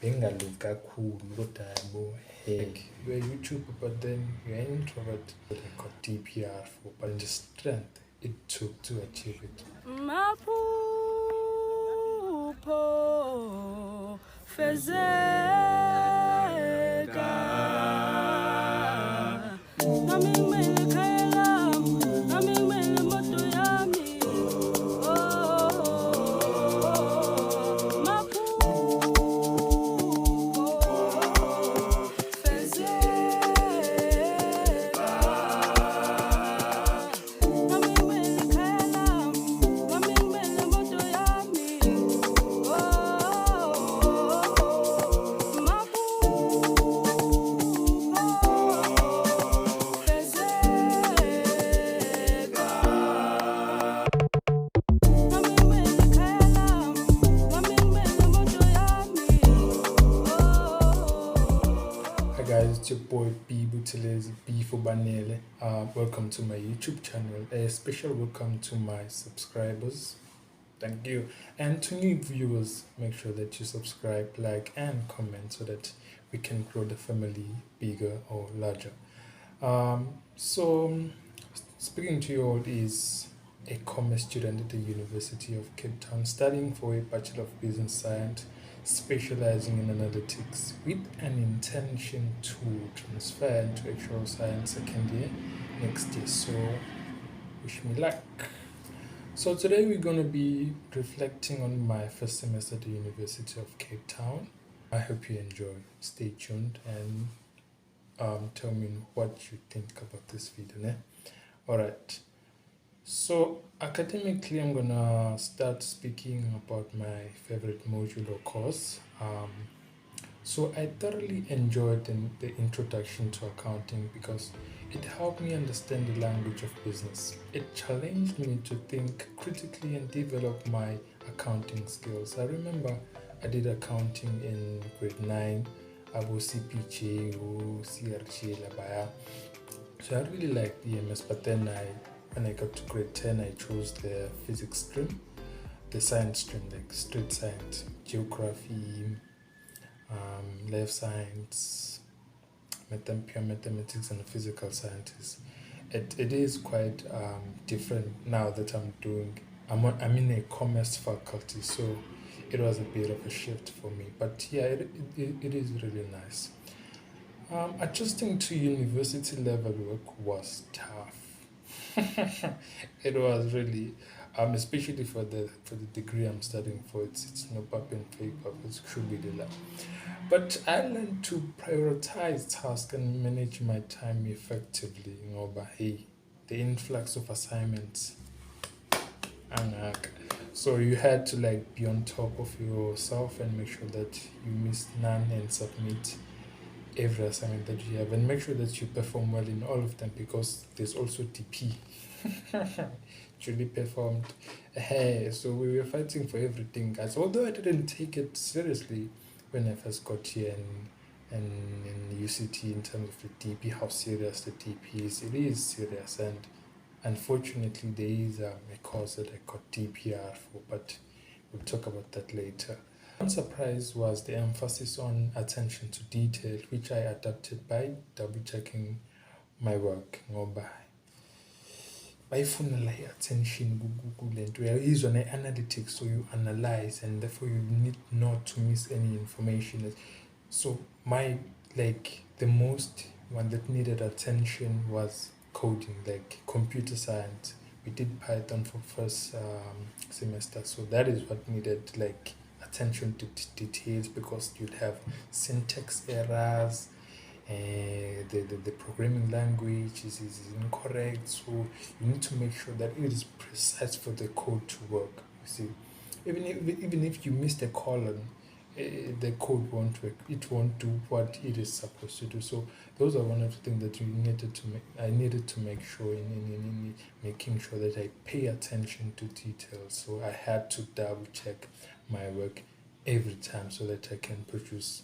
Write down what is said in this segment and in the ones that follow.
bengalungi kakhulu kodwa yabo like you're a YouTuber but then you're an introvert. But I got DPR for but the strength it took to achieve it. Maphupho fezeka nami ngimele ekhaya lami nami ngimele imoto yami maphupho fezeka nami ngimele ekhaya lami nami ngimele imoto yami Hi guys, it's your boy B Butelezi, B for Banele. Welcome to my YouTube channel. A special welcome to my subscribers. Thank you. And to new viewers, make sure that you subscribe, like, and comment so that we can grow the family bigger or larger. So, speaking to you all is a commerce student at the University of Cape Town, studying for a Bachelor of Business Science, specializing in analytics with an intention to transfer into actual science second year next year. So, wish me luck. So today we're going to be reflecting on my first semester at the University of Cape Town. I hope you enjoy. Stay tuned and tell me what you think about this video. Ne? Alright. So academically, I'm going to start speaking about my favorite module or course. So I thoroughly enjoyed the introduction to accounting because it helped me understand the language of business. It challenged me to think critically and develop my accounting skills. I remember I did accounting in grade 9, abo CPJ or CRJ labaya. So I really liked EMS, but then when I got to grade 10, I chose the physics stream, the science stream, like straight science, geography, life science, pure mathematics, and physical sciences. It is quite different now that I'm in a commerce faculty, so it was a bit of a shift for me. But yeah, it is really nice. Adjusting to university level work was tough. It was really, especially for the degree I'm studying for. It's no paper and paper. It's truly the lab. But I learned to prioritize tasks and manage my time effectively. But hey, the influx of assignments, and so you had to like be on top of yourself and make sure that you miss none and submit every assignment that you have and make sure that you perform well in all of them because there's also DP. Julie performed. Hey, so we were fighting for everything, guys. Although I didn't take it seriously when I first got here in UCT in terms of the DP, how serious the DP is. It is serious, and unfortunately, there is a course that I got DPR for, but we'll talk about that later. One surprise was the emphasis on attention to detail, which I adapted by double-checking my work. Bayifuna like attention kule nto uyayizwa ne-analytics, so you analyze and therefore you need not to miss any information. So the most one that needed attention was coding, like computer science. We did Python for first semester, so that is what needed like attention to details because you'd have syntax errors, the programming language is incorrect, so you need to make sure that it is precise for the code to work. You see, even if you miss the colon, the code won't work. It won't do what it is supposed to do. So those are one of the things that I needed to make sure in making sure that I pay attention to details. So I had to double check my work every time so that I can produce.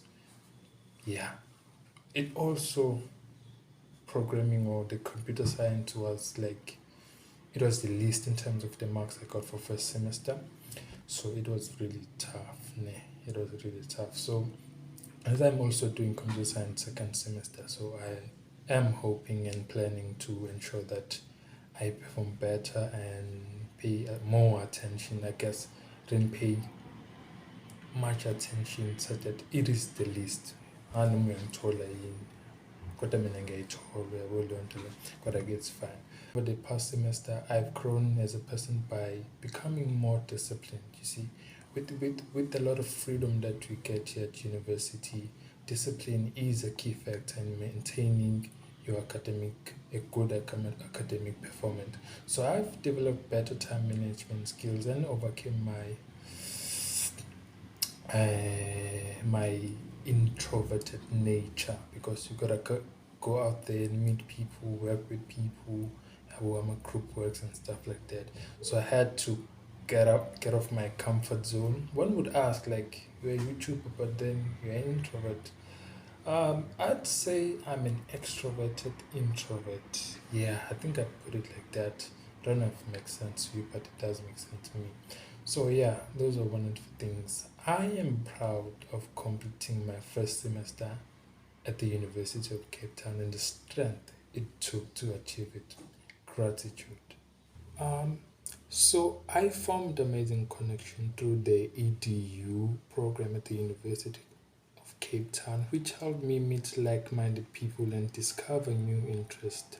Yeah. It also, programming or the computer science was like, it was the least in terms of the marks I got for first semester. So it was really tough. It was really tough. So as I'm also doing computer science second semester, so I am hoping and planning to ensure that I perform better and pay more attention. I guess didn't pay much attention such that it is the least. Anumi ngithola yini kodwa mina ngiyayithola uyabo leyo nto leyo kodwa-ke it's fine. Over the past semester I've grown as a person by becoming more disciplined, you see. With a lot of freedom that we get here at university, discipline is a key factor in maintaining your a good academic performance. So I've developed better time management skills and overcame my introverted nature, because you gotta go out there and meet people, work with people, have my group works and stuff like that. So I had to get off my comfort zone. One would ask, like, you're a YouTuber, but then you're an introvert. I'd say I'm an extroverted introvert. Yeah, I think I'd put it like that. Don't know if it makes sense to you, but it does make sense to me. So yeah, those are one of the things. I am proud of completing my first semester at the University of Cape Town and the strength it took to achieve it. Gratitude. Um, so I formed amazing connection through the EDU program at the University of Cape Town, which helped me meet like-minded people and discover new interests.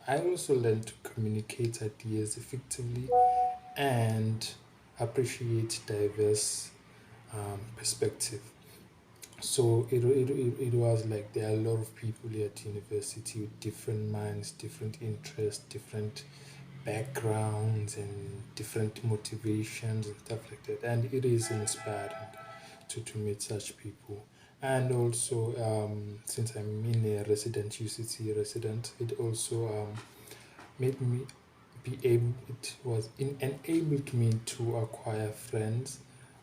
I also learned to communicate ideas effectively and appreciate diverse perspective. So it was like there are a lot of people here at university with different minds, different interests, different backgrounds, and different motivations and stuff like that. And it is inspiring to meet such people. And also, since I'm in a resident UCT resident, it also made me be able. It was enabled me to acquire friends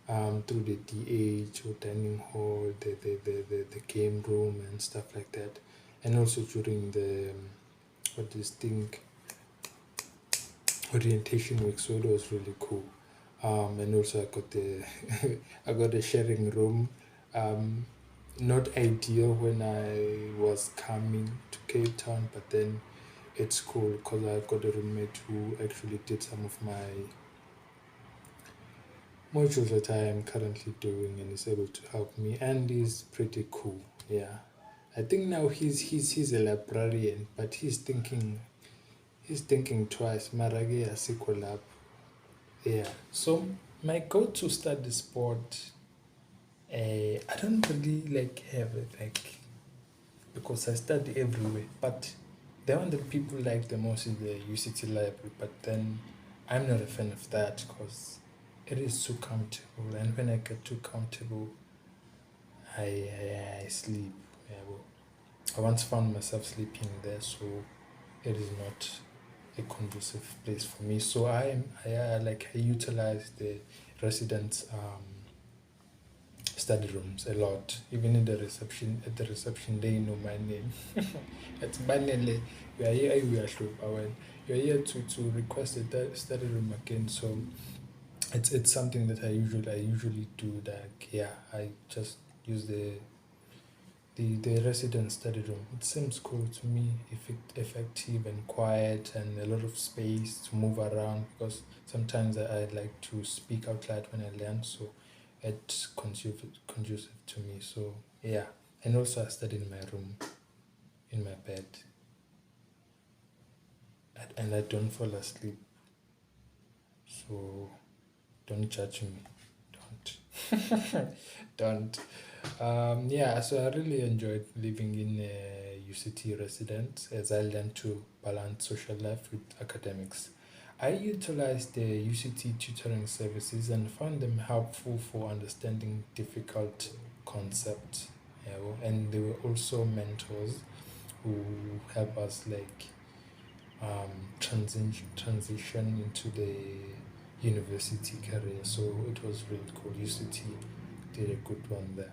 through the DH or dining hall, the game room and stuff like that, and also during the what do you think orientation week. So it was really cool. And also I got the I got a sharing room. Um, Not ideal when I was coming to Cape Town, but then it's cool because I got a roommate who actually did some of my modules that I am currently doing and is able to help me, and is pretty cool. Yeah, I think now he's a librarian, but he's thinking twice. Marage asikho lapho. Yeah. So my go-to study sport, I don't really like have it like, because I study everywhere, but the one that people like the most is the UCT library. But then I'm not a fan of that because it is too comfortable, and when I get too comfortable, I sleep. Yeah, well, I once found myself sleeping there, so it is not a conducive place for me. So I utilize the residents study rooms a lot. Even in the reception, at the reception they know my name. It's Banele. We are here, we are sure. When you're here to request a study room again. So it's something that I usually do. Like, yeah, I just use the resident study room. It seems cool to me, effective and quiet, and a lot of space to move around, because sometimes I like to speak out loud when I learn, so it's conducive to me. So yeah, and also I study in my room, in my bed, and I don't fall asleep. So don't judge me. Don't. Don't. Yeah, so I really enjoyed living in a UCT residence as I learned to balance social life with academics. I utilized the UCT tutoring services and found them helpful for understanding difficult concepts. Yeah, and they were also mentors who help us like transition into the university career. So it was really cool. UCT did a good one there.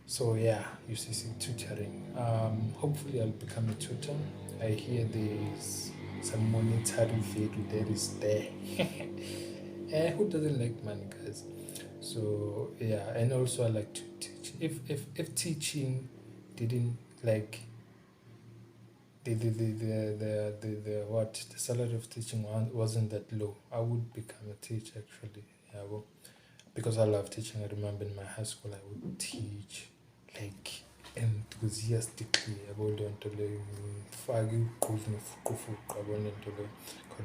So yeah, UCC tutoring. Hopefully I'll become a tutor. I hear there's some monetary value that is there. Who doesn't like money, guys? So yeah, and also I like to teach if teaching didn't like the salary of teaching wasn't that low, I would become a teacher actually. Yeah, well, because I love teaching. I remember in my high school I would teach like enthusiastically about the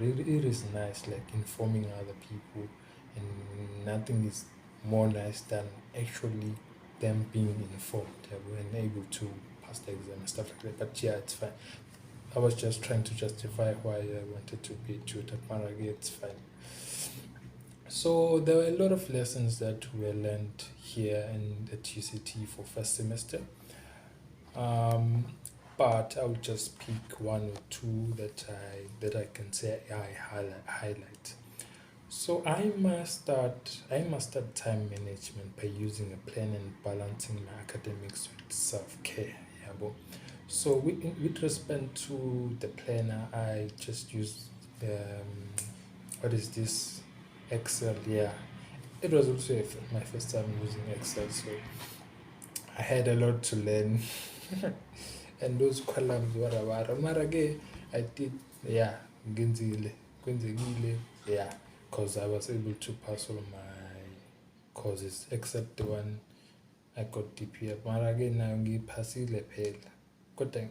it is nice like informing other people, and nothing is more nice than actually them being informed, and able to pass the exam and stuff like that. But yeah, it's fine. I was just trying to justify why I wanted to be tutor. Maragi, it's fine. So there were a lot of lessons that were learned here and at UCT for first semester. Um, but I'll just pick one or two that I can say I highlight. So I mastered time management by using a plan and balancing my academics with self-care. Yeah, bro. So with respect to the planner, I just used what is this, Excel. Yeah, it was also my first time using Excel, so I had a lot to learn. And those columns were mara ke I did, yeah, ngenzile kwenzekile, yeah, because I was able to pass all my courses except the one I got DP. Mara ke nayo ngiyiphasile phela, kodwa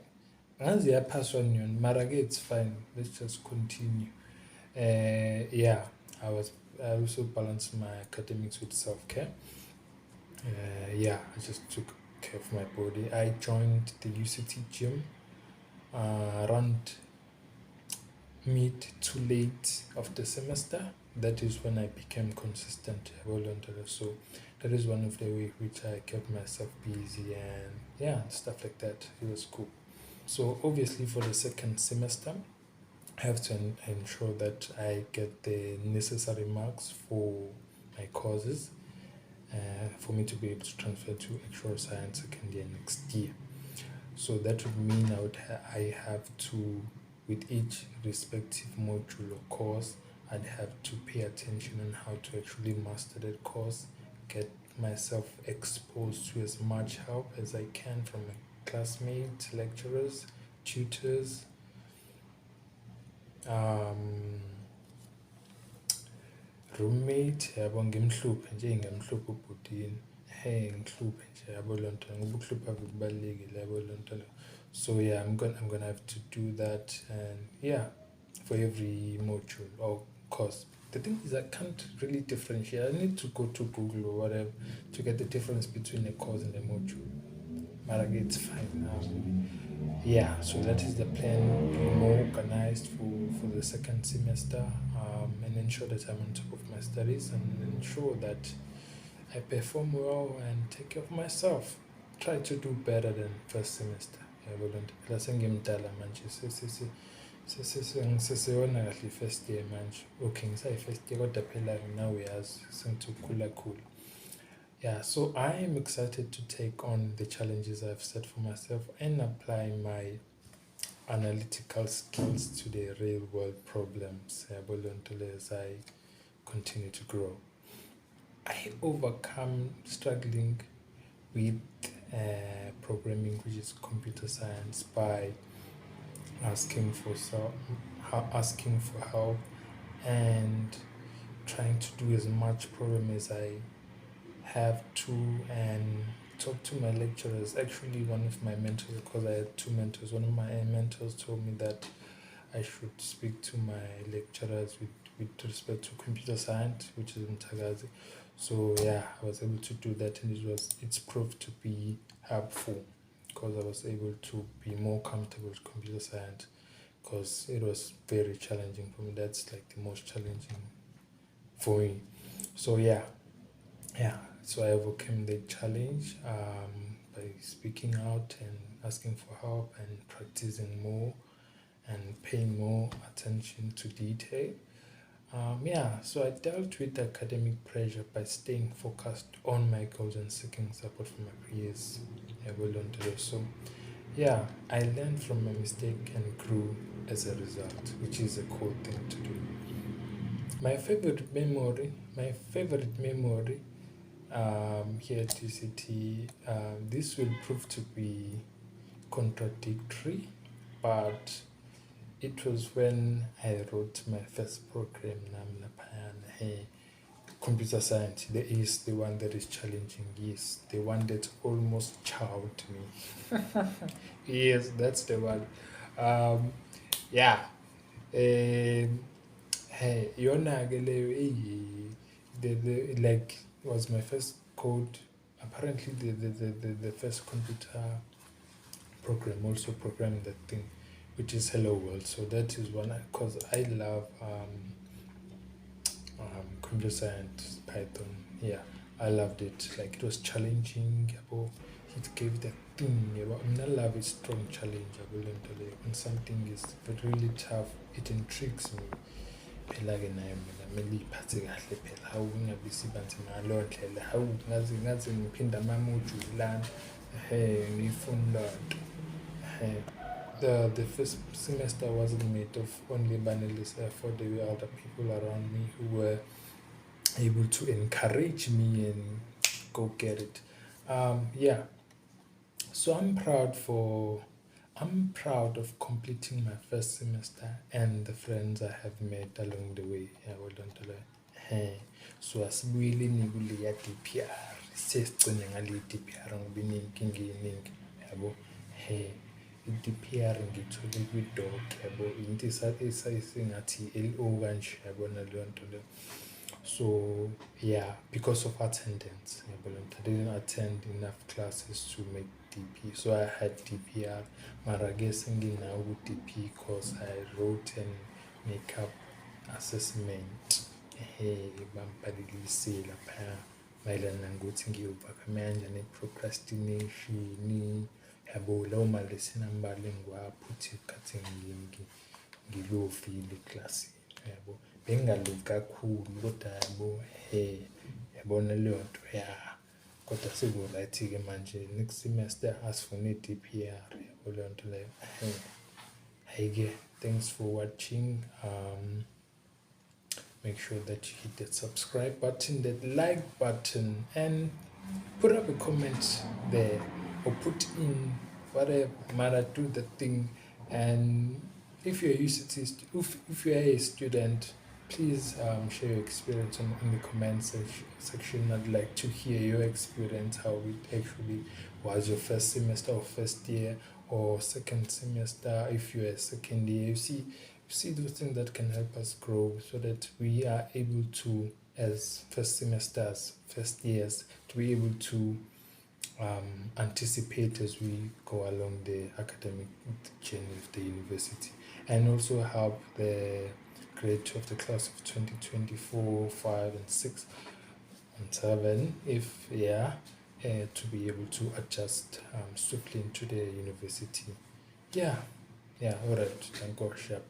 ngazi yaphaswa niyona, mara ke it's fine, let's just continue. Yeah, I also balanced my academics with self-care. Yeah, I just took care of my body. I joined the UCT gym around mid to late of the semester. That is when I became consistent volunteer. So that is one of the way which I kept myself busy, and yeah, stuff like that. It was cool. So obviously for the second semester, I have to ensure that I get the necessary marks for my courses, for me to be able to transfer to actual science second year next year. So that would mean I have to, with each respective module or course, I'd have to pay attention on how to actually master that course, get myself exposed to as much help as I can from my classmates, lecturers, tutors, roommate, yabo ngimhluphe nje, ngemhluphe ubhudini, ngihluphe nje, yabo loo nto ngoba ukuhlupha kubalulekile, yabo loo nto leyo. So yeah, I'm gonna have to do that, and yeah, for every module or course. The thing is, I can't really differentiate. I need to go to Google or whatever to get the difference between a course and a module. But it's fine. Yeah, so that is the plan. Be more organized for the second semester, and ensure that I'm on top of my studies, and ensure that I perform well and take care of myself. Try to do better than first semester. Yabo loo nto. Phela sengimdala manje, sesiyona kahle i-first year manje. Okay, ngisayi-first year kodwa phela now uyazi sengithukhula khula. Yeah, so I am excited to take on the challenges I've set for myself and apply my analytical skills to the real world problems, as I continue to grow. I overcome struggling with programming, which is computer science, by asking for help and trying to do as much problem as I have to, and talk to my lecturers. Actually, one of my mentors, because I had two mentors, one of my mentors told me that I should speak to my lecturers with respect to computer science, which is in Tagazi. So yeah, I was able to do that, and it's proved to be helpful, because I was able to be more comfortable with computer science, because it was very challenging for me. That's like the most challenging for me. So yeah, so I overcame the challenge by speaking out and asking for help and practicing more and paying more attention to detail. So I dealt with academic pressure by staying focused on my goals and seeking support from my peers. I will learn to do so. Yeah, I learned from my mistake and grew as a result, which is a cool thing to do. My favorite memory here at UCT. This will prove to be contradictory, but it was when I wrote my first program, Namlapan. Hey, computer science, there is the one that is challenging, yes, the one that almost chowed me. Yes, that's the one. Um, yeah. Um, hey, yona ke leyo the like was my first code. Apparently, the first computer program also programmed that thing, which is Hello World. So that is one because I love computer science, Python. Yeah, I loved it. Like it was challenging. It gave that thing. I love a strong challenge. When something is really tough, it intrigues me. Phela-ke naye mina kumele iy'phathe kahle phela, hawu ngingabe sibanzi ngaleyo ndlela, hawu ngaze ngiphinde amamojuli lana, ngiyifuna leyo nto. The first semester wasn't made of only Banelisa effort. There were other people around me who were able to encourage me and go get it. Yeah, so I'm proud of completing my first semester and the friends I have made along the way. Yeah, well done to that. So asibuyeleni kuleya DPR, sesigcine ngale DPR ngoba inenkinga eningi yabo. I-DPR ngithole kwi-doc yabo, into esayisingathi LO kanje yabona leyo nto leyo. So yeah, because of attendance, I didn't attend enough classes to make DP, so I had DPR. Mara guessing now with DP because I wrote and makeup assessment. Bambhalilisela phaya mayelana nokuthi ngi-overcome kanjani i-procrastination yabo, lawo malesson ambalwa engiwaphuthi khathi ngilofile eklasini yabo. Bengingalovi kakhulu kodwa yabo yabona leyo nto ya, kodwa seku-right-ke manje next semester asifune i-DPR yabo leyo nto leyo. Hhayi-ke, thanks for watching. Make sure that you hit that subscribe button, that like button, and put up a comment there or put in whatever matter, do the thing. And if you're a UCT, if you are a student, please share your experience in the comment section. I'd like to hear your experience, how it actually was your first semester or first year or second semester. If you're a second year, you see those things that can help us grow so that we are able to, as first semesters, first years, to be able to anticipate as we go along the academic journey of the university, and also help the grade of the class of 2024, 5 and 6 and 7, if to be able to adjust swiftly into the university. Yeah, all right, thank God, sharp.